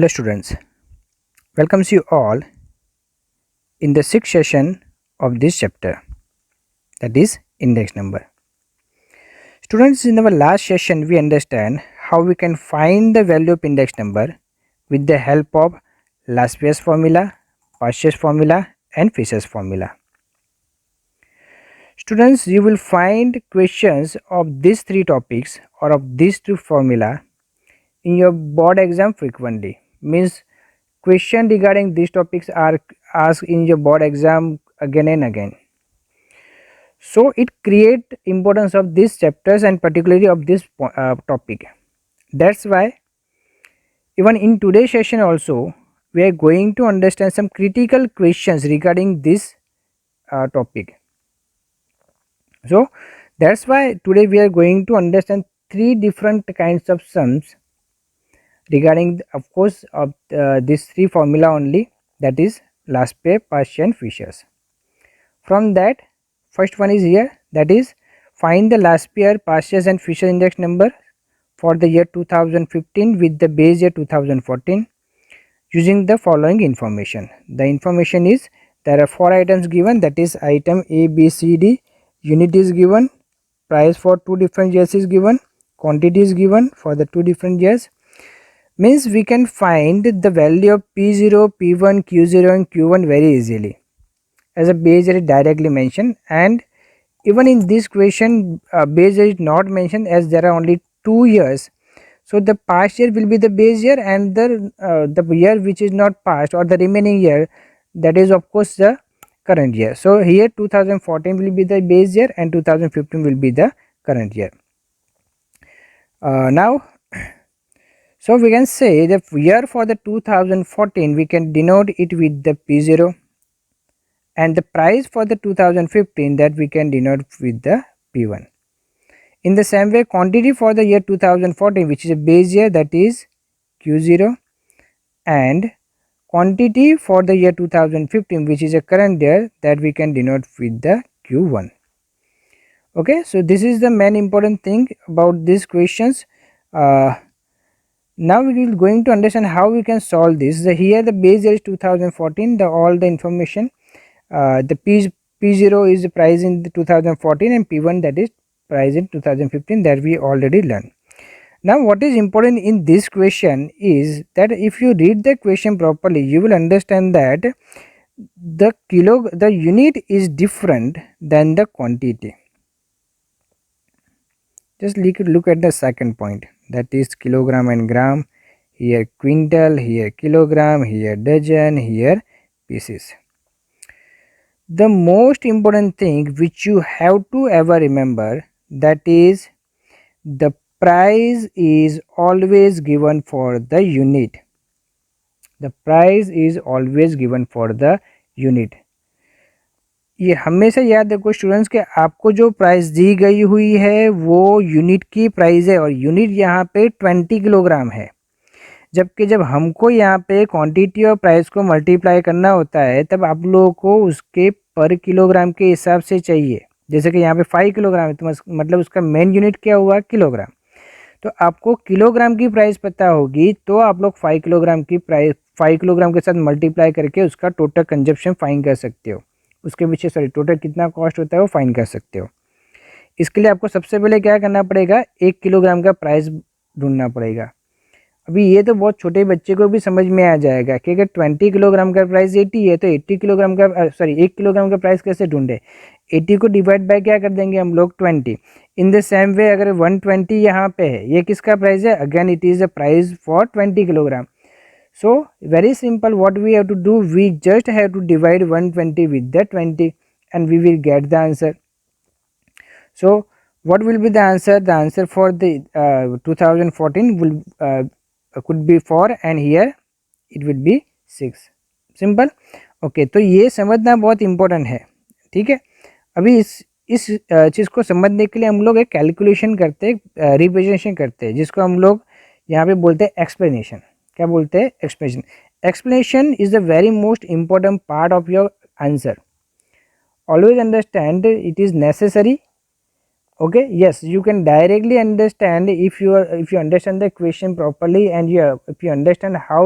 Hello students, welcomes you all in the sixth session of this chapter, that is index number. Students, in our last session we understand how we can find the value of index number with the help of Laspeyres formula, Parse's formula and Fisher's formula. Students, you will find questions of these three topics or of these two formula in your board exam frequently. Means question regarding these topics are asked in your board exam again and again. So it create importance of these chapters and particularly of this topic. That's why even in today's session also we are going to understand some critical questions regarding this topic. So that's why today we are going to understand three different kinds of sums regarding, of course, of these three formula only, that is Laspeyres, Parse and Fisher's. From that, first one is here, that is find the Laspeyres, Parse and Fisher index number for the year 2015 with the base year 2014 using the following information. The information is there are 4 items given, that is item A, B, C, D, unit is given, price for 2 different years is given, quantity is given for the 2 different years. Means we can find the value of P0, P1, Q0 and Q1 very easily as a base year is directly mentioned, and even in this question base year is not mentioned as there are only 2 years. So the past year will be the base year and the year which is not past or the remaining year, that is of course the current year. So here 2014 will be the base year and 2015 will be the current year. Now so we can say the year for the 2014 we can denote it with the P0 and the price for the 2015 that we can denote with the P1. In the same way, quantity for the year 2014 which is a base year, that is Q0, and quantity for the year 2015 which is a current year, that we can denote with the Q1. Okay, so this is the main important thing about these questions. Now we will going to understand how we can solve this. So here the base year is 2014, all the information, the P0 is the price in the 2014 and P1 that is price in 2015, that we already learned. Now what is important in this question is that if you read the question properly, you will understand that the unit is different than the quantity. Just look at the second point, that is kilogram and gram, here quintal, here kilogram, here dozen, here pieces. The most important thing which you have to ever remember, that is the price is always given for the unit. The price is always given for the unit. ये हमेशा याद रखो students के आपको जो price दी गई हुई है वो यूनिट की प्राइस है और यूनिट यहाँ पे 20 किलोग्राम है, जबकि जब हमको यहाँ पे क्वांटिटी और प्राइस को मल्टीप्लाई करना होता है तब आप लोगों को उसके पर किलोग्राम के हिसाब से चाहिए. जैसे कि यहाँ पे 5 किलोग्राम है तो मतलब उसका मेन यूनिट क्या हुआ, किलोग्राम. तो आपको किलोग्राम की प्राइस पता होगी तो आप लोग 5 किलोग्राम की प्राइस 5 किलोग्राम के साथ मल्टीप्लाई करके उसका टोटल कंजप्शन फाइन कर सकते हो. उसके पीछे टोटल कितना कॉस्ट होता है वो फाइन कर सकते हो. इसके लिए आपको सबसे पहले क्या करना पड़ेगा, 1 किलोग्राम का प्राइस ढूंढना पड़ेगा. अभी ये तो बहुत छोटे बच्चे को भी समझ में आ जाएगा कि अगर 20 किलोग्राम का प्राइस 80 है तो 80 किलोग्राम का 1 किलोग्राम का प्राइस कैसे ढूंढे. 80 को डिवाइड बाय क्या कर देंगे हम लोग, 20. इन द सेम वे अगर 120 यहाँ पे है, ये किसका प्राइस है, again it is a price for 20 kilogram. So very simple, what we have to do, we just have to divide 120 with the 20 and we will get the answer. So what will be the answer? The answer for the 2014 will could be 4 and here it will be 6. Simple. Okay, तो ये समझना बहुत important है. ठीक है, अभी इस चीज़ को समझने के लिए हम लोग एक कैलकुलेशन करते हैं, रिप्रेजेंटेशन करते हैं, जिसको हम लोग यहाँ पे बोलते हैं एक्सप्लेनेशन. क्या बोलते हैं, explanation. Explanation is the very most important part of your answer. Always understand it is necessary. Okay, yes, you can directly understand if you understand the question properly, and if you understand how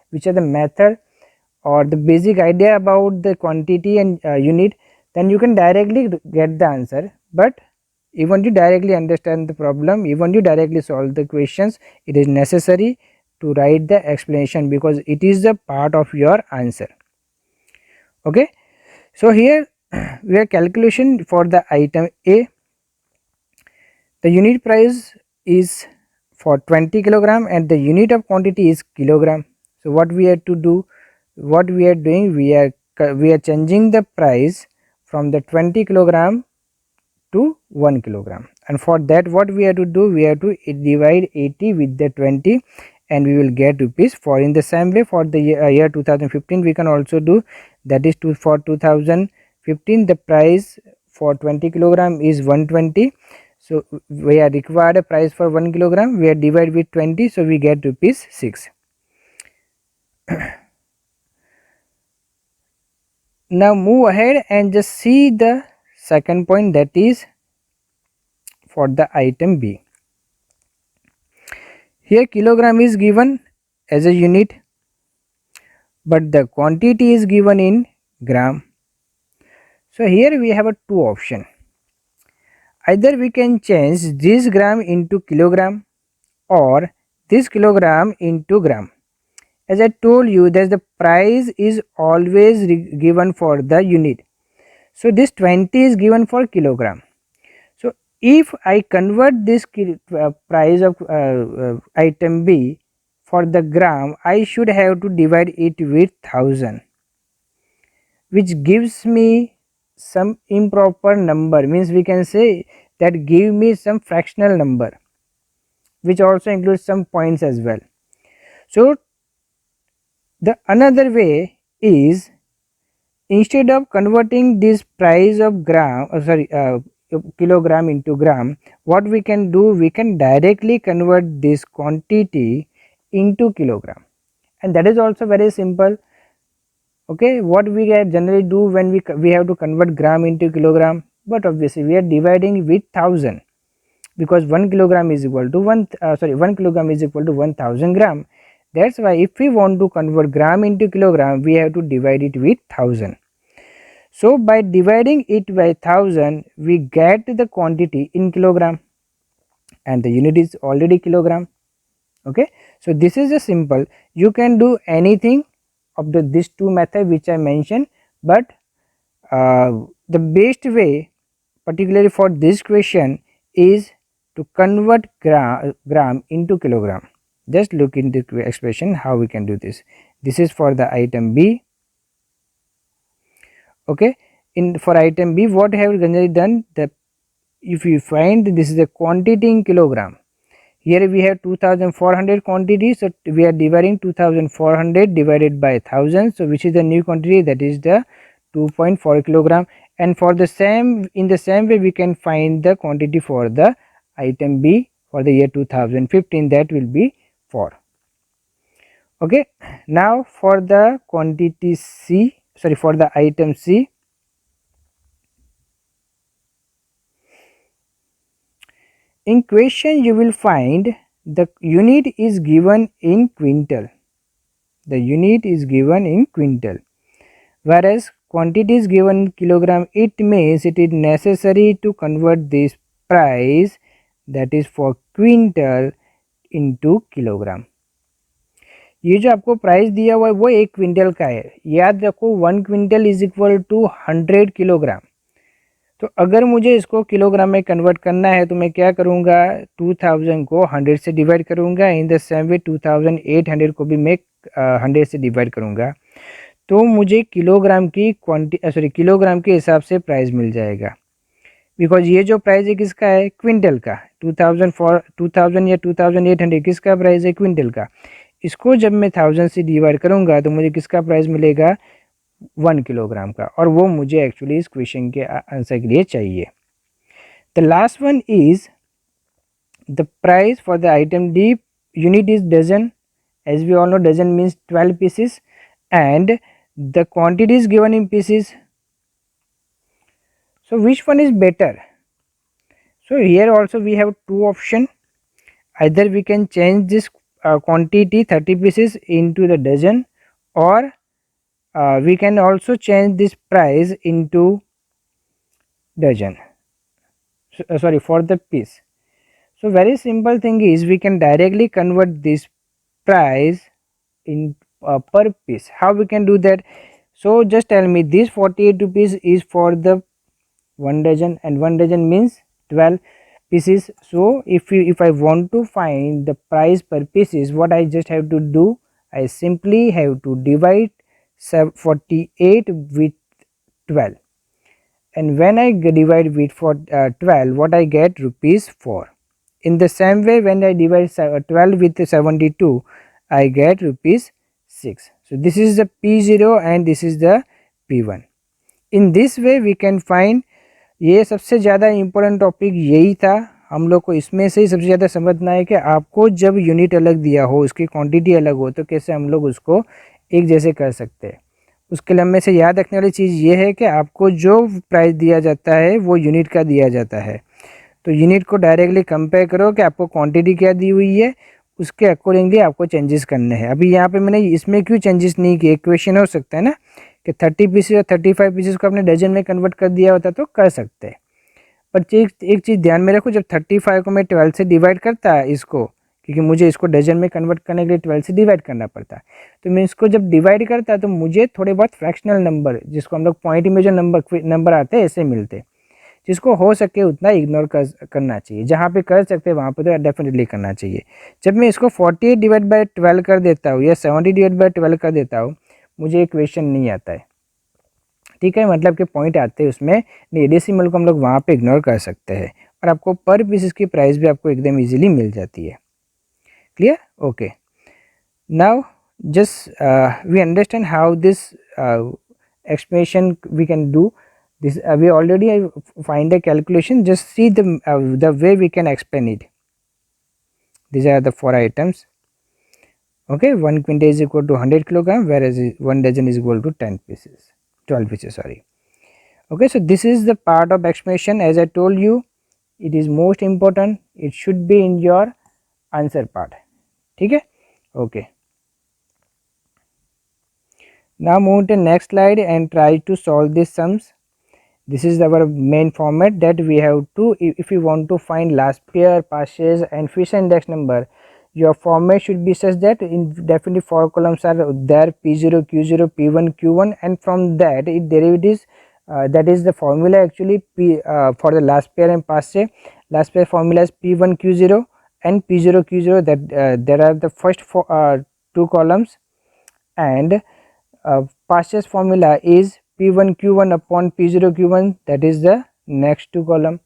which are the method or the basic idea about the quantity and unit, then you can directly get the answer. But even you directly understand the problem, even you directly solve the questions, it is necessary to write the explanation because it is a part of your answer. Okay, so here we have calculation for the item A. The unit price is for 20 kilogram and the unit of quantity is kilogram. So what we have to do, what we are doing, we are changing the price from the 20 kilogram to 1 kilogram, and for that what we have to do, we have to divide 80 with the 20 and we will get rupees. For in the same way for the year 2015 we can also do, that is for 2015 the price for 20 kilogram is 120. So we are required a price for 1 kilogram, we are divide with 20, so we get rupees 6. Now move ahead and just see the second point, that is for the item B. Here kilogram is given as a unit, but the quantity is given in gram. So here we have a two option. Either we can change this gram into kilogram or this kilogram into gram. As I told you that the price is always given for the unit. So this 20 is given for kilogram. So if I convert this price of item B for the gram, I should have to divide it with 1000, which gives me some improper number, means we can say that give me some fractional number, which also includes some points as well. So the another way is, instead of converting this price of kilogram into gram, what we can do, we can directly convert this quantity into kilogram, and that is also very simple. Okay, what we generally do when we have to convert gram into kilogram, but obviously we are dividing with 1000 because 1 kilogram is equal to 1 kilogram is equal to 1000 gram. That's why if we want to convert gram into kilogram, we have to divide it with 1000. So by dividing it by 1000 we get the quantity in kilogram and the unit is already kilogram. Okay, so this is a simple, you can do anything of these two method which I mentioned, but the best way particularly for this question is to convert gram into kilogram. Just look in the expression how we can do this. This is for the item B. Okay, in for item B what have we generally done, the if you find this is the quantity in kilogram, here we have 2400 quantity, so we are dividing 2400 divided by 1000, so which is the new quantity, that is the 2.4 kilogram. And for the same, in the same way we can find the quantity for the item B for the year 2015, that will be 4. Okay, now for the quantity C, sorry, for the item C, in question you will find the unit is given in quintal. The unit is given in quintal, whereas quantity is given in kilogram. It means it is necessary to convert this price, that is for quintal, into kilogram. ये जो आपको price दिया हुआ है वो 1 quintal का है, याद रखो 1 quintal is equal to 100 kilogram. तो अगर मुझे इसको किलोग्राम में कन्वर्ट करना है तो मैं क्या करूँगा, 2000 को 100 से डिवाइड करूँगा. इन द सेम वे 2800 को भी मैं 100 से डिवाइड करूँगा, तो मुझे किलोग्राम की किलोग्राम के हिसाब से प्राइस मिल जाएगा. बिकॉज ये जो प्राइस है किसका है, क्विंटल का. 2000 या 2800 किसका प्राइस है, क्विंटल का. इसको जब मैं 1000 से डिवाइड करूँगा तो मुझे किसका प्राइस मिलेगा, 1 किलोग्राम का, और वो मुझे एक्चुअली इस क्वेश्चन के आंसर के लिए चाहिए. The last one is the price for the item D. Unit is dozen. As we all know dozen means 12 pieces and the quantity is given in pieces. So which one is better? So here also we have two option. Either we can change this quantity 30 pieces into the dozen, or we can also change this price into dozen. Sorry, for the piece. So very simple thing is we can directly convert this price in per piece. How we can do that? So just tell me, this 48 rupees is for the 1 dozen, and 1 dozen means 12 pieces. So if I want to find the price per pieces, what I just have to do, I simply have to divide 48 with 12, and when I divide with 12, what I get, rupees 4. In the same way, when I divide 12 with 72, I get rupees 6. So this is the P0 and this is the P1. In this way we can find. ये सबसे ज़्यादा important topic यही था हम लोग को। इसमें से ही सबसे ज़्यादा समझना है कि आपको जब यूनिट अलग दिया हो, उसकी क्वांटिटी अलग हो, तो कैसे हम लोग उसको एक जैसे कर सकते हैं। उसके लिए हमें से याद रखने वाली चीज़ ये है कि आपको जो प्राइस दिया जाता है वो यूनिट का दिया जाता है, तो यूनिट को डायरेक्टली कंपेयर करो कि आपको क्वांटिटी क्या दी हुई है, उसके अकॉर्डिंगली आपको चेंजेस करने हैं। अभी यहाँ पे मैंने इसमें क्यों चेंजेस नहीं किए, क्वेश्चन हो सकता है ना कि 30 पीसेस या 35 पीसेस को आपने डजन में कन्वर्ट कर दिया होता तो कर सकते हैं। पर एक चीज़ ध्यान में रखो, जब 35 को मैं 12 से डिवाइड करता है इसको, क्योंकि मुझे इसको डजन में कन्वर्ट करने के लिए 12 से डिवाइड करना पड़ता है, तो मैं इसको जब डिवाइड करता तो मुझे थोड़े बहुत फ्रैक्शनल नंबर, जिसको हम लोग पॉइंट में जो नंबर आते हैं ऐसे मिलते, जिसको हो सके उतना इग्नोर करना चाहिए। जहाँ पे कर सकते हैं वहाँ पे तो डेफिनेटली करना चाहिए। जब मैं इसको 48 डिवाइड बाई 12 कर देता हूँ या 70 डिवाइड बाई 12 कर देता हूँ, मुझे इक्वेशन नहीं आता है, ठीक है, मतलब कि पॉइंट आते हैं उसमें नहीं, डेसिमल को हम लोग वहाँ पे इग्नोर कर सकते हैं और आपको पर पीसेस की प्राइस भी आपको एकदम इजीली मिल जाती है। Clear? Okay, now just we understand how this explanation we can do this. We already find a calculation, just see the way we can explain it. These are the 4 items. Okay, 1 quintal is equal to 100 kilogram, whereas 1 dozen is equal to 10 pieces, 12 pieces, sorry. Okay, so this is the part of explanation. As I told you, it is most important, it should be in your answer part. ठीक है? Okay. Now move to next slide and try to solve these sums. This is our main format that we have to, if you want to find last pair, passes and Fisher index number, your format should be such that in definitely 4 columns are there, P0, Q0, P1, Q1, and from that it derivatives, that is the formula actually for the last pair and passe. Last pair formula is P1 Q0 and P0 Q0, that there are the first 2 columns, and passes formula is P1 Q1 upon P0 Q1, that is the next 2 column.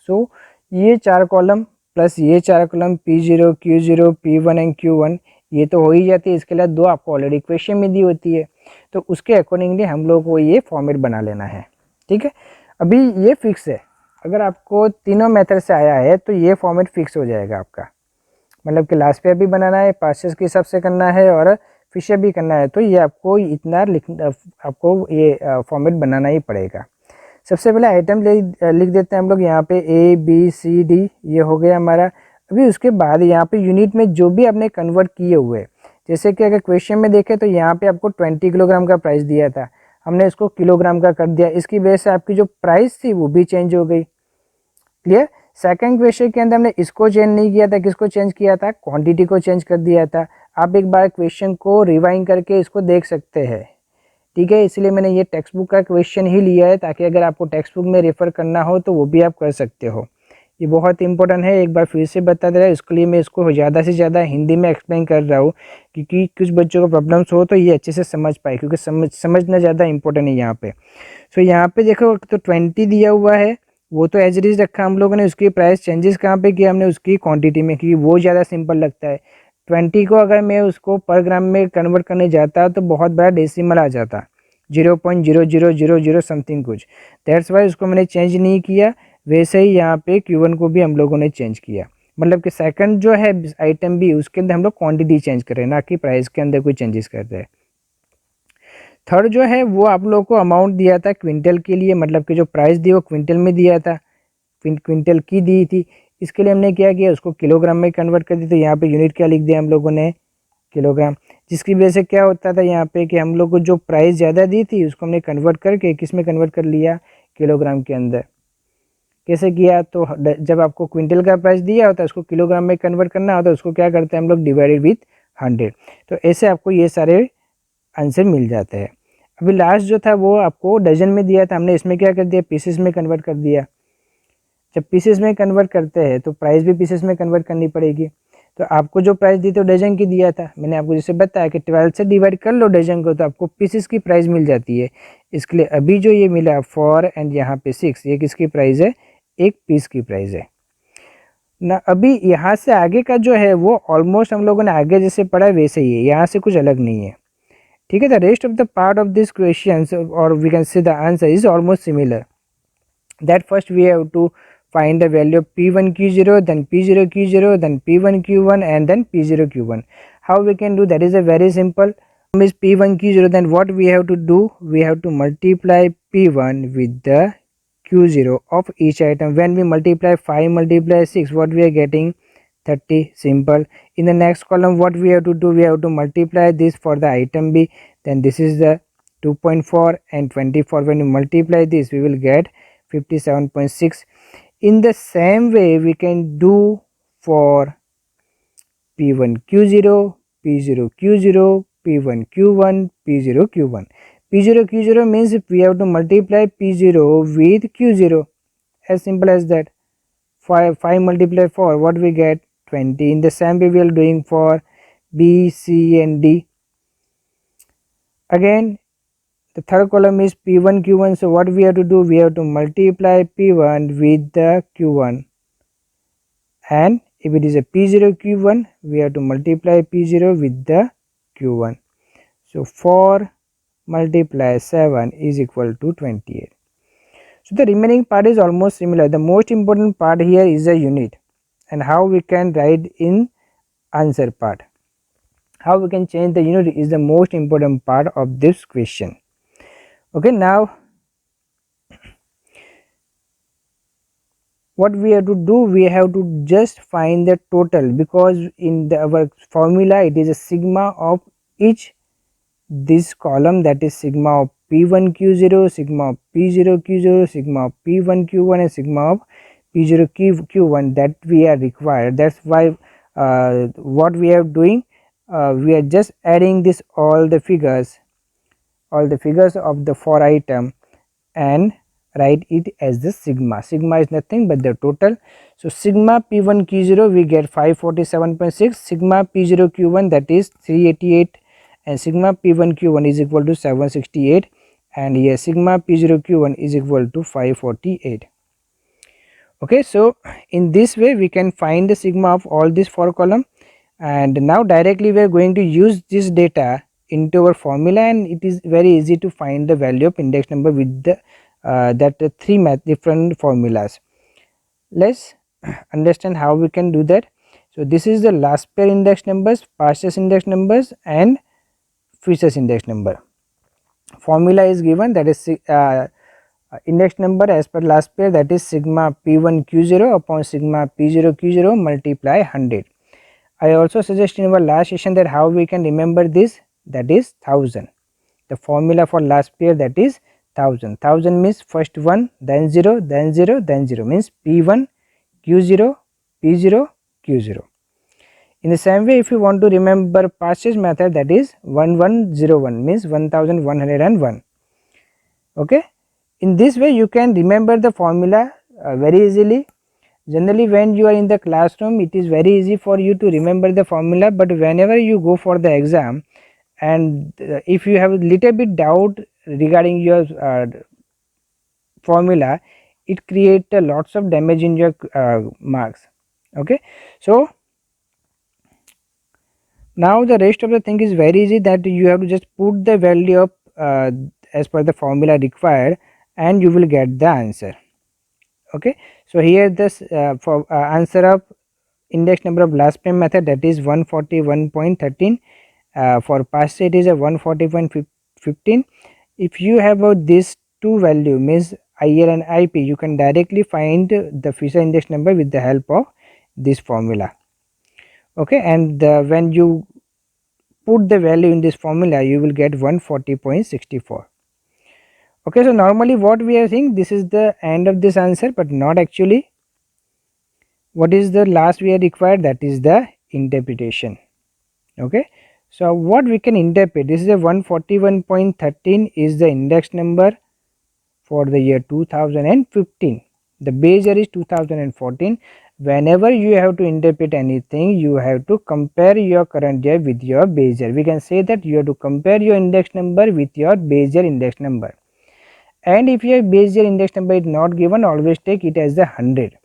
So ये 4 column plus ये 4 column P0 Q0 P1 and Q1, ये तो हो ही जाती है। इसके लिए 2 आपको ऑलरेडी इक्वेशन में दी होती है, तो उसके अकॉर्डिंगली हम लोग को ये फॉर्मेट बना लेना है। ठीक है, अभी ये फिक्स है, अगर आपको तीनों मेथड से आया है तो ये फॉर्मेट फिक्स हो जाएगा आपका, मतलब कि लास्ट पेयर भी बनाना है, पासेस के हिसाब से करना है और फिशर भी करना है, तो ये आपको इतना आपको ये फॉर्मेट बनाना ही पड़ेगा। सबसे पहले आइटम लिख देते हैं हम लोग यहाँ पे ABCD, ये हो गया हमारा। अभी उसके बाद यहाँ पे यूनिट में जो भी आपने कन्वर्ट किए हुए, जैसे कि अगर क्वेश्चन में देखें तो यहाँ पे आपको 20 किलोग्राम का प्राइस दिया था, हमने इसको किलोग्राम का कर दिया, इसकी वजह से आपकी जो प्राइस थी वो भी चेंज हो गई। क्लियर? सेकंड क्वेश्चन के अंदर हमने इसको चेंज नहीं किया था, किसको चेंज किया था, क्वांटिटी को चेंज कर दिया था। आप एक बार क्वेश्चन को रिवाइंड करके इसको देख सकते हैं, ठीक है, इसलिए मैंने ये टेक्स्ट बुक का क्वेश्चन ही लिया है, ताकि अगर आपको टेक्स्ट बुक में रेफर करना हो तो वो भी आप कर सकते हो। ये बहुत इंपॉर्टेंट है, एक बार फिर से बता दे रहा है, इसके लिए मैं इसको ज़्यादा से ज़्यादा हिंदी में एक्सप्लेन कर रहा हूँ, क्योंकि कुछ बच्चों को प्रॉब्लम्स हो तो ये अच्छे से समझ पाए, क्योंकि समझना ज़्यादा इंपॉर्टेंट है यहाँ पे। सो यहाँ पे देखो तो 20 दिया हुआ है, वो तो एज इट इज रखा हम लोगों ने, उसकी प्राइस चेंजेस कहाँ पे किया हमने, उसकी क्वांटिटी में, क्योंकि वो ज़्यादा सिंपल लगता है। 20 को अगर मैं उसको पर ग्राम में कन्वर्ट करने जाता तो बहुत बड़ा डेसिमल आ जाता, 0.0000 समथिंग कुछ, दैट्स वाई उसको मैंने चेंज नहीं किया। वैसे ही यहाँ पे Q1 को भी हम लोगों ने चेंज किया, मतलब कि सेकंड जो है आइटम भी, उसके अंदर हम लोग क्वांटिटी चेंज कर रहे हैं, ना कि प्राइस के अंदर कोई चेंजेस कर रहे हैं। थर्ड जो है वो आप लोगों को अमाउंट दिया था क्विंटल के लिए, मतलब कि जो प्राइस दी वो क्विंटल में दिया था, क्विंटल की दी थी, इसके लिए हमने क्या किया, उसको किलोग्राम में कन्वर्ट कर दिया। तो यहाँ पे यूनिट क्या लिख दिया हम लोगों ने, किलोग्राम। जिसकी वजह से क्या होता था यहाँ पे कि हम लोग को जो प्राइस ज़्यादा दी थी उसको हमने कन्वर्ट करके किस में कन्वर्ट कर लिया, किलोग्राम के अंदर। कैसे किया, तो जब आपको क्विंटल का प्राइस दिया होता है उसको किलोग्राम में कन्वर्ट करना होता है, उसको क्या करते हैं हम लोग, डिवाइडेड विथ 100। तो ऐसे आपको ये सारे आंसर मिल जाते हैं। अभी लास्ट जो था वो आपको डजन में दिया था, हमने इसमें क्या कर दिया, पीसेस में कन्वर्ट कर दिया। जब पीसेस में कन्वर्ट करते हैं तो प्राइस भी पीसेस में कन्वर्ट करनी पड़ेगी। तो आपको जो प्राइस दी तो डजन की दिया था, मैंने आपको जैसे बताया कि 12 से डिवाइड कर लो डजन को तो आपको पीसेस की प्राइस मिल जाती है। इसके लिए अभी जो ये मिला 4 एंड यहाँ पे 6, ये किसकी प्राइस है, एक पीस की प्राइस है ना। अभी यहाँ से आगे का जो है वो ऑलमोस्ट हम लोगों ने आगे जैसे पढ़ा वैसे ही है, यहाँ से कुछ अलग नहीं है, ठीक है। The rest of the part of this question और we can see the answer is almost similar. That first we have to find the value of P1 Q0, then P0 Q0, then P1 Q1, and then P0 Q1. How we can do that is a very simple. Is P1 Q0, then what we have to do, we have to multiply P1 with the Q0 of each item. When we multiply 5 multiply 6, what we are getting, 30, simple. In the next column what we have to do, we have to multiply this for the item B, then this is the 2.4 and 24. When we multiply this we will get 57.6. In the same way we can do for P1 Q0, P0 Q0, P1 Q1, P0 Q1. P0 Q0 means we have to multiply P0 with Q0, as simple as that. 5 multiply 4, what we get, 20. In the same way we are doing for B, C and D. Again the third column is P1 Q1, so what we have to do, we have to multiply P1 with the Q1, and if it is a P0 Q1 we have to multiply P0 with the Q1. So 4 multiply 7 is equal to 28. So the remaining part is almost similar. The most important part here is the unit and how we can write in answer part. How we can change the unit is the most important part of this question. Okay, now what we have to do, we have to just find the total, because in our formula it is a sigma of each this column, that is sigma of P1 Q0, sigma of P0 Q0, sigma of P1 Q1 and sigma of P0 Q1 that we are required. That's why what we are doing, we are just adding this all the figures of the 4 item and write it as the sigma. Sigma is nothing but the total. So sigma P1 Q0 we get 547.6, sigma P0 Q1 that is 388, and sigma P1 Q1 is equal to 768, and here sigma P0 Q1 is equal to 548. Okay, so in this way we can find the sigma of all these 4 column, and now directly we are going to use this data into our formula, and it is very easy to find the value of index number with the that 3 different formulas. Let's understand how we can do that. So this is the last pair index numbers, Parse's index numbers and Fisher's index number. Formula is given, that is index number as per last pair, that is sigma P1 Q0 upon sigma P0 Q0 multiply 100. I also suggest in our last session that how we can remember this, that is 1000. The formula for last pair, that is 1000. 1000 means first 1 then 0 then 0 then 0, means P1 Q0 P0 Q0. In the same way if you want to remember Parse's method, that is 1101 means 1101. Okay, in this way you can remember the formula very easily. Generally when you are in the classroom it is very easy for you to remember the formula, but whenever you go for the exam and if you have a little bit doubt regarding your formula, it create lots of damage in your marks. Okay, so now the rest of the thing is very easy, that you have to just put the value of as per the formula required and you will get the answer. Okay, so here this for answer of index number of last pair method, that is 141.13. For Parse it is a 140.15. If you have these two value, means IL and IP, you can directly find the Fisher index number with the help of this formula. Okay, and when you put the value in this formula, you will get 140.64. okay, so normally what we are saying, this is the end of this answer, but not actually. What is the last we are required? That is the interpretation. Okay, so what we can interpret, this is a 141.13 is the index number for the year 2015. The base year is 2014. Whenever you have to interpret anything, you have to compare your current year with your base year. We can say that you have to compare your index number with your base year index number, and if your base year index number is not given, always take it as the 100.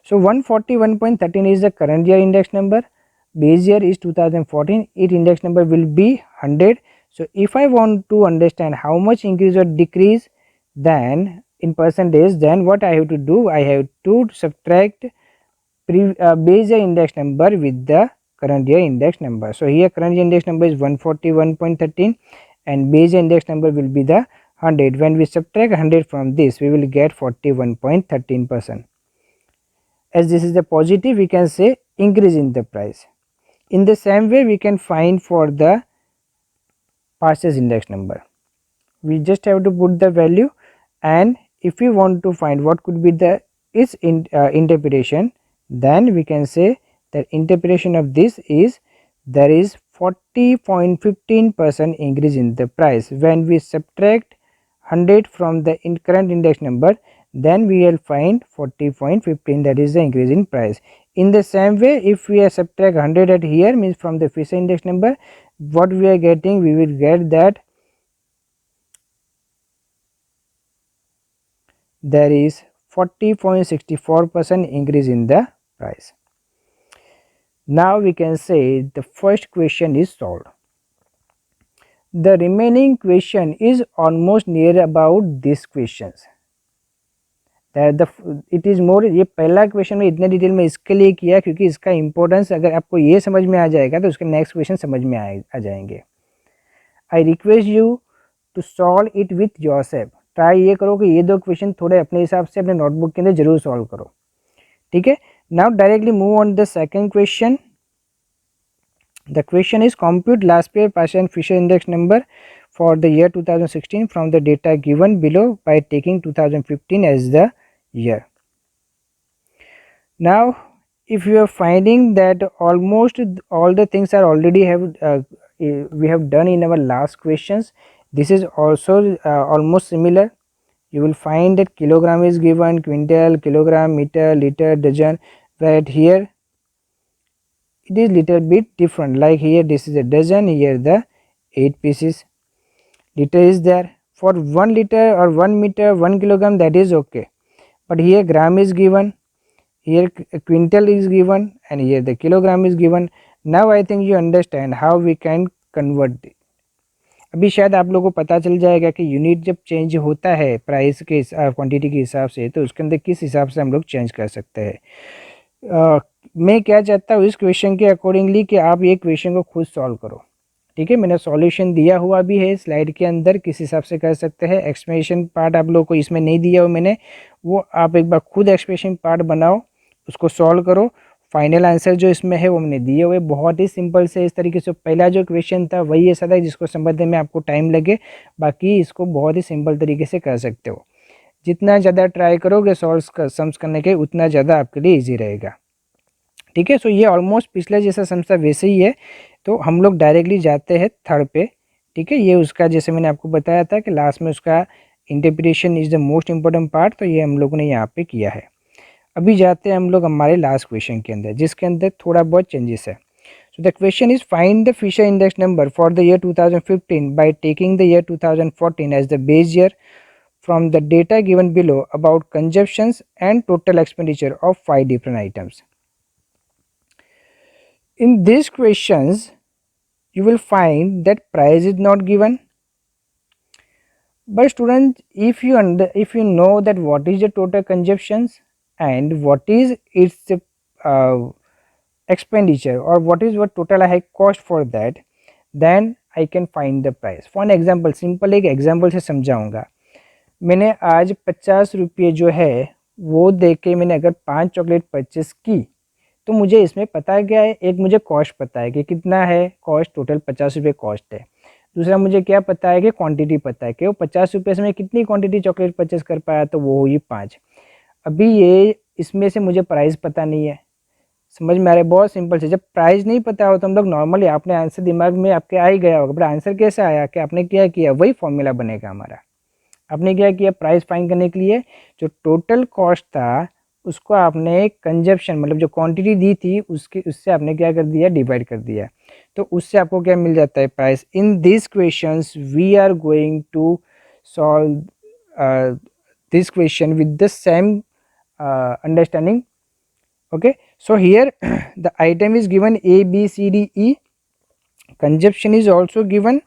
So 141.13 is the current year index number, base year is 2014, its index number will be 100. So if I want to understand how much increase or decrease, then in percentage, then what I have to do, I have to subtract base year index number with the current year index number. So here current year index number is 141.13 and base year index number will be the 100. When we subtract 100 from this, we will get 41.13%. as this is the positive, we can say increase in the price. In the same way, we can find for the purchase index number. We just have to put the value, and if we want to find what could be the its interpretation, then we can say that interpretation of this is there is 40.15% increase in the price. When we subtract 100 from the current index number, then we will find 40.15, that is the increase in price. In the same way, if we subtract 100 at here, means from the Fisher index number, what we are getting, we will get that there is 40.64% increase in the price. Now we can say the first question is solved. The remaining question is almost near about these questions. It is more, ये पहला question में इतने detail में इसके लिए किया क्योंकि इसका इंपॉर्टेंस अगर आपको ये समझ में आ जाएगा तो उसके नेक्स्ट क्वेश्चन समझ में आ जाएंगे. I request you to solve it with yourself. Try ये करो कि ये दो क्वेश्चन थोड़े अपने हिसाब से अपने नोटबुक के अंदर जरूर सॉल्व करो. ठीक है, now directly move on the second question. The question is compute last year Paschen Fisher index number for the year 2016 from the data given below by taking 2015 as the year. Now if you are finding that almost all the things are already we have done in our last questions, this is also almost similar. You will find that kilogram is given, quintal, kilogram, meter, liter, dozen, but here it is little bit different. Like here this is a dozen, here the 8 pieces. Liter is there for 1 liter or 1 meter, 1 kilogram, that is okay, but here gram is given, here quintal is given, and here the kilogram is given. Now I think you understand how we can convert it. अभी शायद आप लोगों को पता चल जाएगा कि unit जब चेंज होता है प्राइस के क्वांटिटी के हिसाब से, तो उसके अंदर किस हिसाब से हम लोग चेंज कर सकते हैं. मैं क्या चाहता हूँ इस क्वेश्चन के अकॉर्डिंगली कि आप ये क्वेश्चन को खुद सॉल्व करो. ठीक है, मैंने सॉल्यूशन दिया हुआ भी है स्लाइड के अंदर, किस हिसाब से कर सकते हैं. एक्सप्लेनेशन पार्ट आप लोगों को इसमें नहीं दिया हो मैंने, वो आप एक बार खुद एक्सप्लेनेशन पार्ट बनाओ, उसको सॉल्व करो. फाइनल आंसर जो इसमें है वो मैंने दिए हुए, बहुत ही सिंपल से इस तरीके से. पहला जो क्वेश्चन था वही ऐसा था जिसको समझने में आपको टाइम लगे, बाकी इसको बहुत ही सिंपल तरीके से कर सकते हो. जितना ज़्यादा ट्राई करोगे सॉल्व सम्स करने के, उतना ज़्यादा आपके लिए ईजी रहेगा. ठीक है, सो ये ऑलमोस्ट पिछले जैसा समझा वैसे ही है. तो हम लोग डायरेक्टली जाते हैं थर्ड पे. ठीक है, ये उसका जैसे मैंने आपको बताया था कि लास्ट में उसका interpretation is the most important part, तो ये हम लोगों ने यहाँ पे किया है. अभी जाते हैं हम लोग हमारे लास्ट क्वेश्चन के अंदर, जिसके अंदर थोड़ा बहुत चेंजेस है. So the question is find the Fisher index number for the year 2015 by taking the year 2014 as the base year from the data given below about consumptions and total expenditure of 5 different items. In these questions, you will find that price is not given. But students, if you know that what is the total consumptions and what is its expenditure, or what is what total I have cost for that, then I can find the price. For an example, simple एक example से समझाऊंगा. मैंने आज 50 रुपये जो है वो दे के मैंने अगर 5 चॉकलेट परचेस की, तो मुझे इसमें पता क्या है, एक मुझे कॉस्ट पता है कि कितना है कॉस्ट, टोटल 50 रुपये कॉस्ट है। दूसरा मुझे क्या पता है कि क्वांटिटी पता है कि वो 50 रुपये से मैं कितनी क्वांटिटी चॉकलेट परचेस कर पाया, तो वो हुई 5। अभी ये इसमें से मुझे प्राइस पता नहीं है। समझ में आ रहा है? बहुत सिंपल से, जब प्राइस नहीं पता हो तो हम लोग नॉर्मली आपने आंसर दिमाग में आपके आ ही गया होगा, बट आंसर कैसे आया कि आपने क्या किया, वही फॉर्मूला बनेगा हमारा। आपने क्या किया, प्राइस फाइंड करने के लिए जो टोटल कॉस्ट था उसको आपने कंजप्शन मतलब जो क्वांटिटी दी थी उससे आपने क्या कर दिया, डिवाइड कर दिया। तो उससे आपको क्या मिल जाता है, price. In this questions we are going to solve this question with the same understanding. Okay, so here the item is given A B C D E, consumption is also given,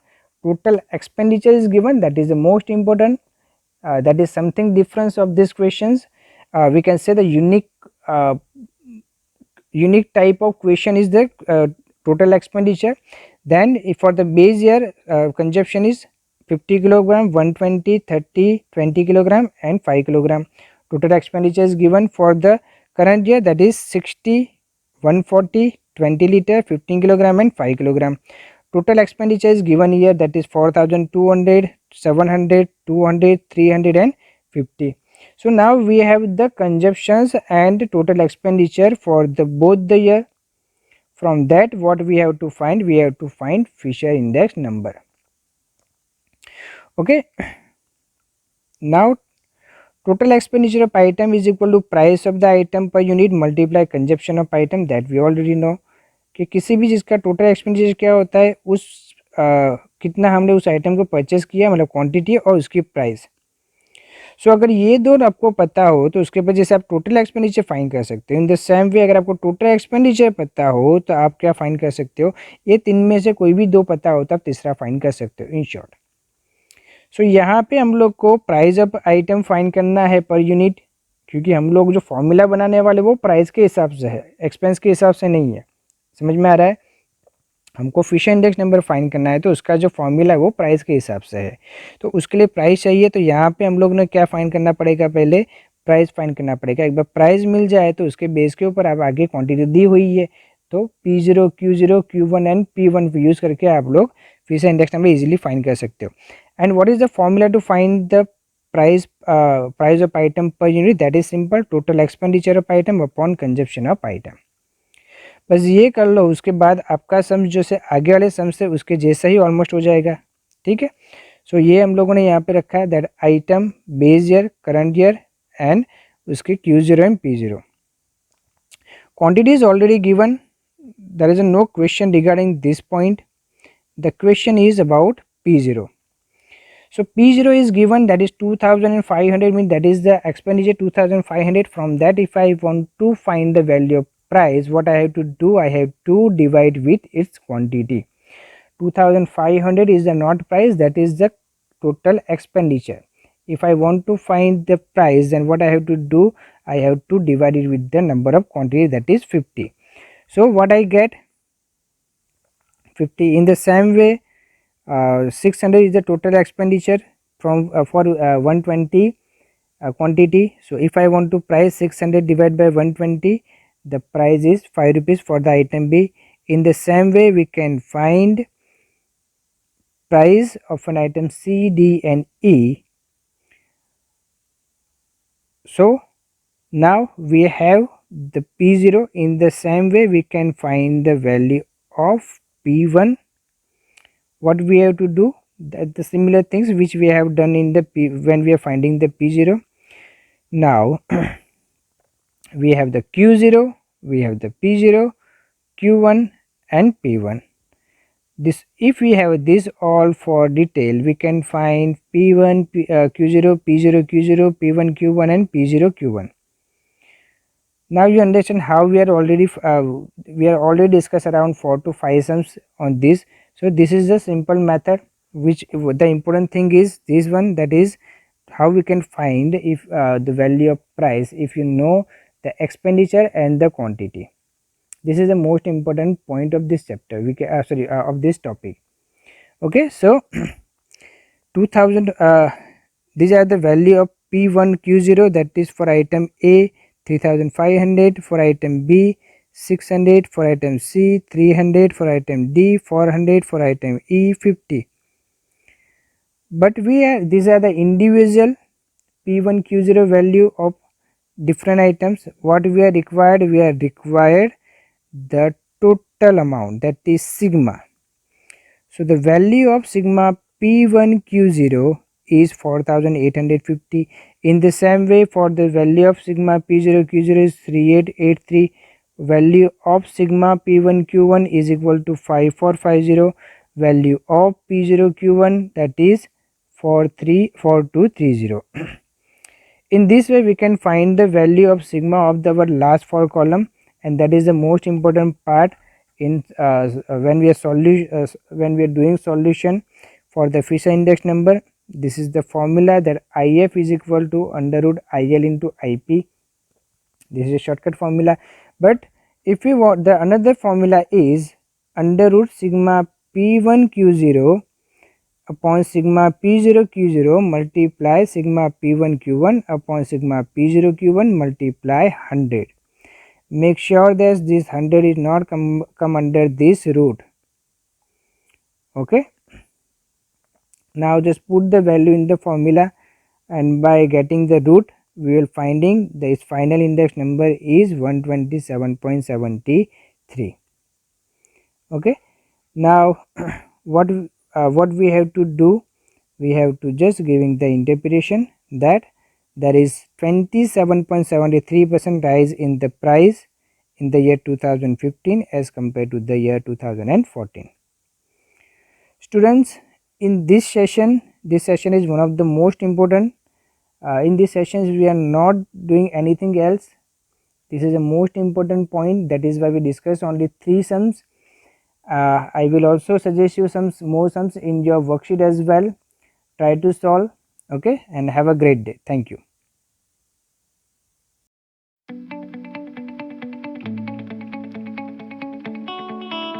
total expenditure is given, that is the most important. That is something difference of these questions. We can say the unique type of question is the total expenditure. Then if for the base year consumption is 50 kilogram, 120, 30, 20 kilogram and 5 kilogram. Total expenditure is given for the current year, that is 60, 140, 20 liter, 15 kilogram and 5 kilogram. Total expenditure is given here, that is 4200, 700, 200, 300 and 50. So now we have the consumptions and total expenditure for the both the year. From that what we have to find, we have to find Fisher index number. Okay, now total expenditure of item is equal to price of the item per unit multiply consumption of item, that we already know कि किसी भी चीज़ का total expenditure क्या होता है, उस कितना हमने उस आइटम को परचेस किया मतलब क्वांटिटी और उसकी प्राइस। सो अगर ये दो आपको पता हो तो उसके वजह से आप टोटल एक्सपेंडिचर फाइंड कर सकते हो। इन द सेम वे अगर आपको टोटल एक्सपेंडिचर पता हो तो आप क्या फाइंड कर सकते हो, ये तीन में से कोई भी दो पता हो तो आप तीसरा फाइंड कर सकते हो इन शॉर्ट। सो यहाँ पे हम लोग को प्राइस ऑफ आइटम फाइंड करना है पर यूनिट, क्योंकि हम लोग जो फॉर्मूला बनाने वाले वो प्राइस के हिसाब से है, एक्सपेंस के हिसाब से नहीं है। समझ में आ रहा है? हमको फिशर इंडेक्स नंबर फाइंड करना है तो उसका जो फॉर्मूला है वो प्राइस के हिसाब से है, तो उसके लिए प्राइस चाहिए। तो यहाँ पे हम लोग ने क्या फाइंड करना पड़ेगा, पहले प्राइस फाइंड करना पड़ेगा। एक बार प्राइस मिल जाए तो उसके बेस के ऊपर आप आगे क्वांटिटी दी हुई है, तो P0, Q0, Q1 and P1 use करके आप लोग Fisher index number easily find कर सकते हो। And what is the formula to find the price of item per unit, that is simple, total expenditure of item upon consumption of item. बस ये कर लो, उसके बाद आपका सम जो से आगे वाले सम से उसके जैसा ही ऑलमोस्ट हो जाएगा। ठीक है, सो ये हम लोगों ने यहाँ पे रखा है that item base year current year and उसके Q0 and P0। Quantity is already given, there is no question regarding this point. The question is about P0. So P0 is given, that is 2500, means that is the expenditure 2500. From that if I want to find the value of price, what I have to do, I have to divide with its quantity. 2500 is the not price, that is the total expenditure. If I want to find the price, then what I have to do, I have to divide it with the number of quantity, that is 50. So what I get, 50. In the same way 600 is the total expenditure from for 120 quantity. So if I want to price 600 divided by 120, the price is 5 rupees for the item B. In the same way we can find price of an item C, D and E. So now we have the P0. In the same way we can find the value of P1. What we have to do, that the similar things which we have done in the when we are finding the P0. Now we have the Q0, we have the P0, Q1 and P1. This, if we have this all for detail, we can find P1 Q0, P0 Q0, P1 Q1 and P0 Q1. Now you understand how we are already discussed around 4 to 5 sums on this. So this is the simple method, which the important thing is this one, that is how we can find if the value of price if you know the expenditure and the quantity. This is the most important point of this chapter, we can of this topic. Okay, so 2000 These are the value of P1 Q0, that is for item A 3500, for item B 600, for item C 300, for item D 400, for item E 50. But these are the individual P1 Q0 value of different items. What we are required the total amount, that is sigma. So the value of sigma P1 Q0 is 4850. In the same way, for the value of sigma P0 Q0 is 3883. Value of sigma P1 Q1 is equal to 5450. Value of P0 Q1, that is 434230. In this way we can find the value of sigma of our last 4 column, and that is the most important part in when we are doing solution for the Fisher index number. This is the formula, that if is equal to under root il into ip. This is a shortcut formula, but if we want, the another formula is under root sigma p1 q0 upon sigma p0 q0 multiply sigma p1 q1 upon sigma p0 q1 multiply 100. Make sure that this 100 is not come under this root. Okay, now just put the value in the formula, and by getting the root we will finding this final index number is 127.73. okay, now what we have to do, we have to just giving the interpretation that there is 27.73% rise in the price in the year 2015 as compared to the year 2014. Students, in this session is one of the most important. In these sessions we are not doing anything else. This is a most important point, that is why we discuss only 3 sums. I will also suggest you some more sums in your worksheet as well. Try to solve. Okay, and have a great day. Thank you.